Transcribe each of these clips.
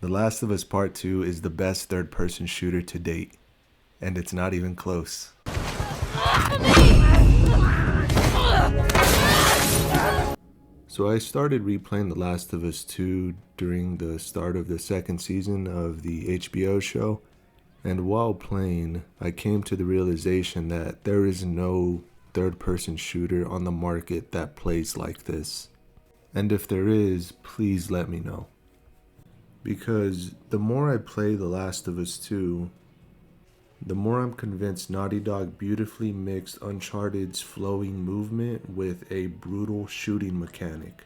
The Last of Us Part 2 is the best third-person shooter to date, and it's not even close. So I started replaying The Last of Us 2 during the start of the second season of the HBO show, and while playing, I came to the realization that there is no third-person shooter on the market that plays like this. And if there is, please let me know. Because the more I play The Last of Us 2, the more I'm convinced Naughty Dog beautifully mixed Uncharted's flowing movement with a brutal shooting mechanic.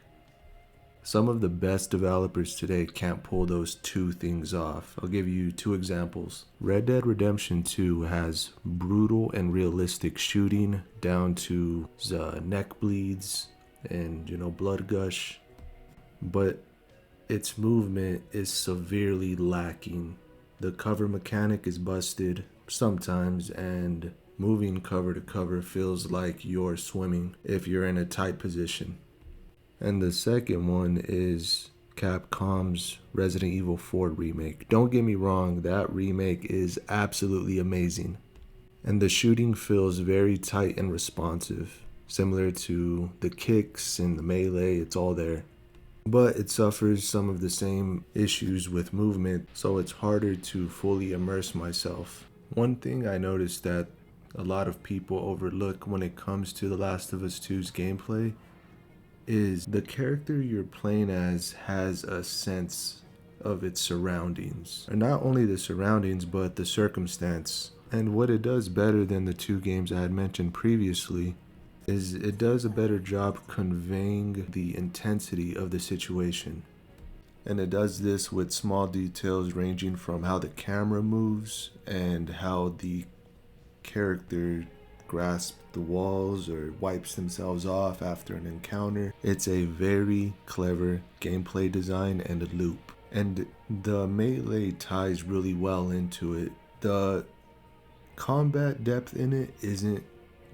Some of the best developers today can't pull those two things off. I'll give you two examples. Red Dead Redemption 2 has brutal and realistic shooting down to the neck bleeds and, blood gush. But its movement is severely lacking. The cover mechanic is busted sometimes, and moving cover to cover feels like you're swimming if you're in a tight position. And the second one is Capcom's Resident Evil 4 remake. Don't get me wrong, that remake is absolutely amazing. And the shooting feels very tight and responsive, similar to the kicks and the melee, it's all there. But it suffers some of the same issues with movement, so it's harder to fully immerse myself. One thing I noticed that a lot of people overlook when it comes to The Last of Us 2's gameplay is the character you're playing as has a sense of its surroundings. And not only the surroundings, but the circumstance. And what it does better than the two games I had mentioned previously is it does a better job conveying the intensity of the situation. And it does this with small details ranging from how the camera moves and how the character grasps the walls or wipes themselves off after an encounter. It's a very clever gameplay design and a loop. And the melee ties really well into it. The combat depth in it isn't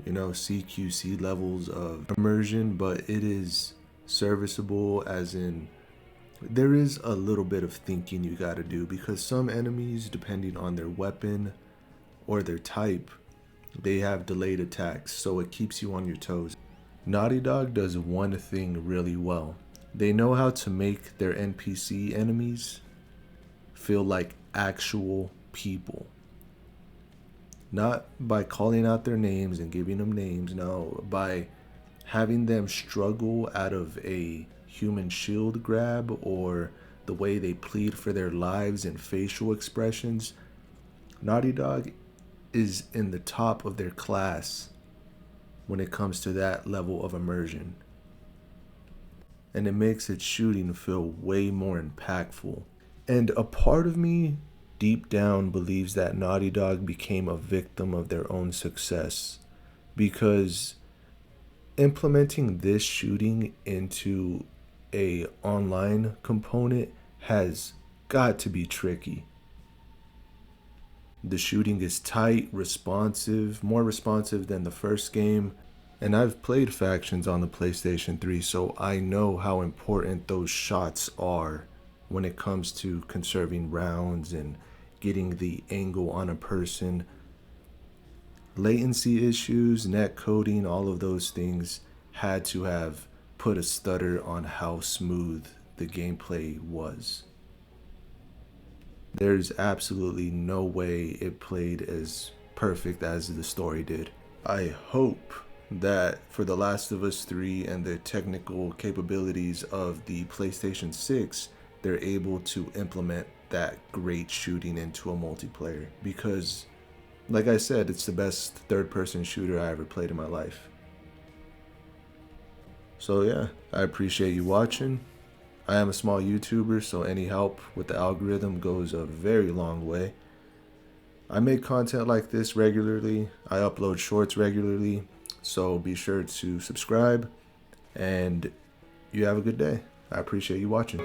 CQC levels of immersion, but it is serviceable, as in there is a little bit of thinking you gotta do, because some enemies, depending on their weapon or their type, they have delayed attacks, so it keeps you on your toes. Naughty Dog does one thing really well. They know how to make their NPC enemies feel like actual people. Not by calling out their names and giving them names, no, by having them struggle out of a human shield grab or the way they plead for their lives and facial expressions. Naughty Dog is in the top of their class when it comes to that level of immersion. And it makes its shooting feel way more impactful. And a part of me deep down believes that Naughty Dog became a victim of their own success, because implementing this shooting into a online component has got to be tricky. The shooting is tight, responsive, more responsive than the first game, and I've played Factions on the PlayStation 3, so I know how important those shots are when it comes to conserving rounds and getting the angle on a person. Latency issues, net coding, all of those things had to have put a stutter on how smooth the gameplay was. There's absolutely no way it played as perfect as the story did. I hope that for The Last of Us 3 and the technical capabilities of the PlayStation 6, they're able to implement that great shooting into a multiplayer, because like I said, it's the best third-person shooter I ever played in my life. So yeah, I appreciate you watching. I am a small YouTuber, so any help with the algorithm goes a very long way. I make content like this regularly. I upload shorts regularly, so be sure to subscribe, and you have a good day. I appreciate you watching.